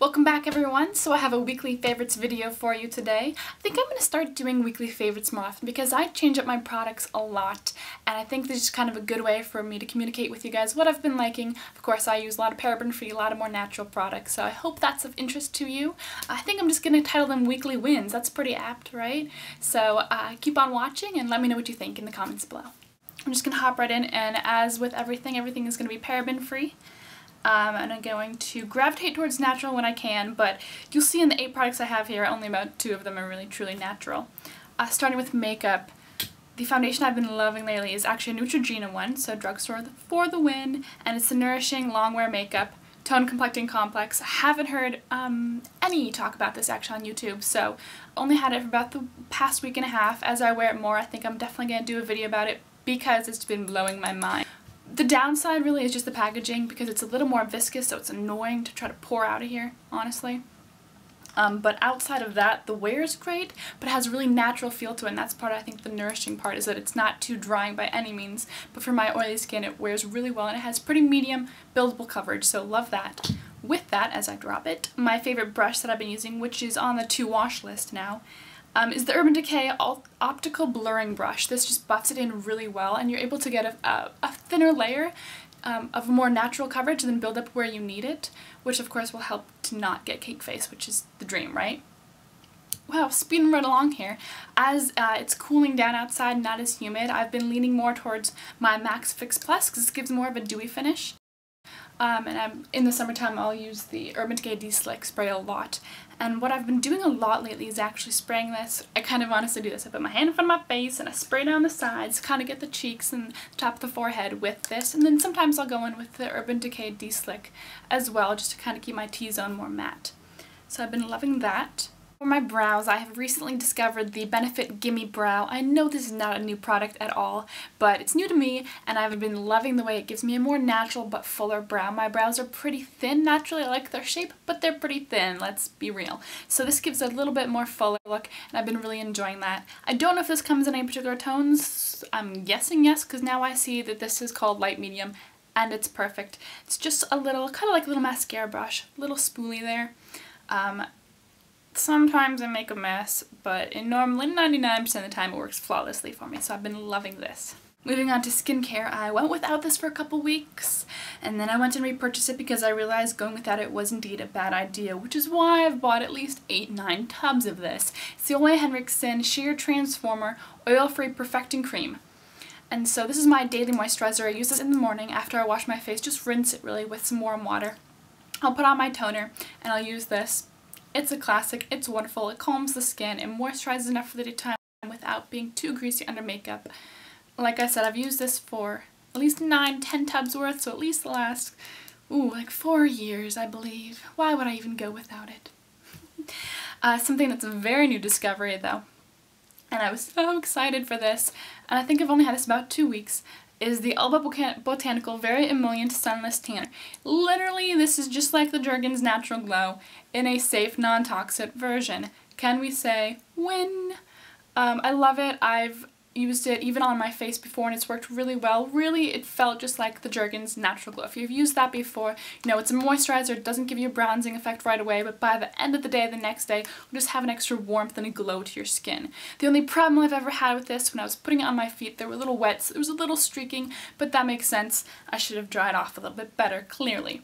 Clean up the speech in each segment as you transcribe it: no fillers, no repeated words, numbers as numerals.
Welcome back everyone. So I have a weekly favorites video for you today. I think I'm going to start doing weekly favorites more often because I change up my products a lot and I think this is kind of a good way for me to communicate with you guys what I've been liking. Of course I use a lot of paraben-free, a lot of more natural products, so I hope that's of interest to you. I think I'm just going to title them weekly wins. That's pretty apt, right? So keep on watching and let me know what you think in the comments below. I'm just going to hop right in, and as with everything is going to be paraben-free. And I'm going to gravitate towards natural when I can, but you'll see in the 8 products I have here, only about 2 of them are really truly natural. Starting with makeup, the foundation I've been loving lately is actually a Neutrogena one, so drugstore for the win, and it's the Nourishing Longwear Makeup Tone Complecting Complex. I haven't heard any talk about this actually on YouTube, so only had it for about the past week and a half. As I wear it more, I think I'm definitely going to do a video about it because it's been blowing my mind. The downside really is just the packaging because it's a little more viscous, so it's annoying to try to pour out of here, honestly. But outside of that, the wear is great, but it has a really natural feel to it, and that's part, I think, the nourishing part, is that it's not too drying by any means, but for my oily skin it wears really well, and it has pretty medium buildable coverage, so love that. With that, as I drop it, my favorite brush that I've been using, which is on the to-wash list now, is the Decay Optical Blurring Brush. This just buffs it in really well, and you're able to get a thinner layer of more natural coverage and then build up where you need it, which of course will help to not get cake face, which is the dream, right? Wow, speeding right along here. As it's cooling down outside, not as humid, I've been leaning more towards my Max Fix Plus because this gives more of a dewy finish. And in the summertime I'll use the Decay De-Slick spray a lot. And what I've been doing a lot lately is actually spraying this. I kind of honestly do this. I put my hand in front of my face and I spray down the sides, kind of get the cheeks and the top of the forehead with this. And then sometimes I'll go in with the Decay De-Slick as well, just to kind of keep my T-zone more matte. So I've been loving that. For my brows, I have recently discovered the Benefit Gimme Brow. I know this is not a new product at all, but it's new to me and I've been loving the way it gives me a more natural but fuller brow. My brows are pretty thin naturally. I like their shape, but they're pretty thin, let's be real. So this gives a little bit more fuller look and I've been really enjoying that. I don't know if this comes in any particular tones. I'm guessing yes, because now I see that this is called light medium and it's perfect. It's just a little, kind of like a little mascara brush, a little spoolie there. Sometimes I make a mess, but normally 99% of the time it works flawlessly for me, so I've been loving this. Moving on to skincare, I went without this for a couple weeks, and then I went and repurchased it because I realized going without it was indeed a bad idea, which is why I've bought at least 8-9 tubs of this. It's the Ole Henriksen Sheer Transformer Oil-Free Perfecting Cream. And so this is my daily moisturizer. I use this in the morning after I wash my face, just rinse it really with some warm water. I'll put on my toner, and I'll use this. It's a classic, it's wonderful, it calms the skin, it moisturizes enough for the daytime without being too greasy under makeup. Like I said, I've used this for at least 9-10 tubs worth, so at least the last, like 4 years, I believe. Why would I even go without it? Something that's a very new discovery though, and I was so excited for this, and I think I've only had this about 2 weeks, is the Alba Botanical Very Emollient Sunless Tanner. Literally, this is just like the Jergens Natural Glow in a safe, non-toxic version. Can we say win? I love it. I've used it even on my face before and it's worked really well. Really, it felt just like the Jergens Natural Glow. If you've used that before, you know it's a moisturizer. It doesn't give you a bronzing effect right away, but by the end of the day, the next day, you'll just have an extra warmth and a glow to your skin. The only problem I've ever had with this, when I was putting it on my feet, they were a little wet, so there was a little streaking, but that makes sense. I should have dried off a little bit better, clearly.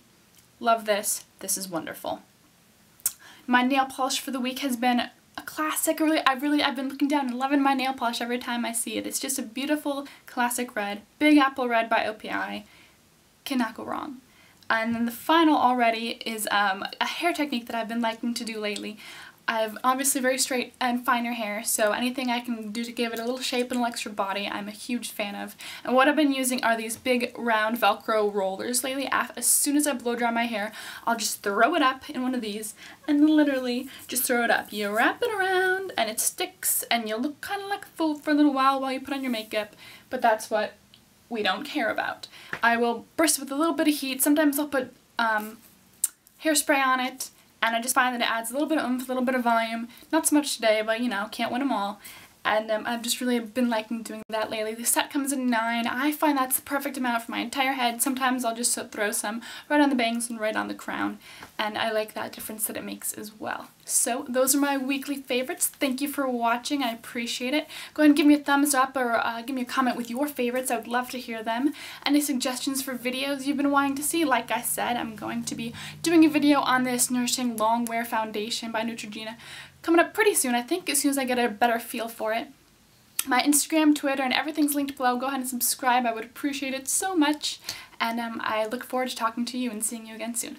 Love this. This is wonderful. My nail polish for the week has been a classic. I've been looking down and loving my nail polish every time I see it. It's just a beautiful classic red. Big Apple Red by OPI. Cannot go wrong. And then the final already is a hair technique that I've been liking to do lately. I have obviously very straight and finer hair, so anything I can do to give it a little shape and a little extra body, I'm a huge fan of. And what I've been using are these big round Velcro rollers lately. As soon as I blow dry my hair, I'll just throw it up in one of these and literally just throw it up. You wrap it around and it sticks and you'll look kind of like a fool for a little while you put on your makeup, but that's what we don't care about. I will burst with a little bit of heat. Sometimes I'll put hairspray on it. And I just find that it adds a little bit of oomph, a little bit of volume. Not so much today, but you know, can't win them all. And I've just really been liking doing that lately. The set comes in 9. I find that's the perfect amount for my entire head. Sometimes I'll just throw some right on the bangs and right on the crown. And I like that difference that it makes as well. So those are my weekly favorites. Thank you for watching. I appreciate it. Go ahead and give me a thumbs up or give me a comment with your favorites. I would love to hear them. Any suggestions for videos you've been wanting to see? Like I said, I'm going to be doing a video on this Nourishing Long Wear Foundation by Neutrogena coming up pretty soon, I think, as soon as I get a better feel for it. My Instagram, Twitter, and everything's linked below. Go ahead and subscribe. I would appreciate it so much. And I look forward to talking to you and seeing you again soon.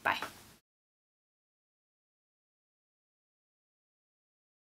Bye.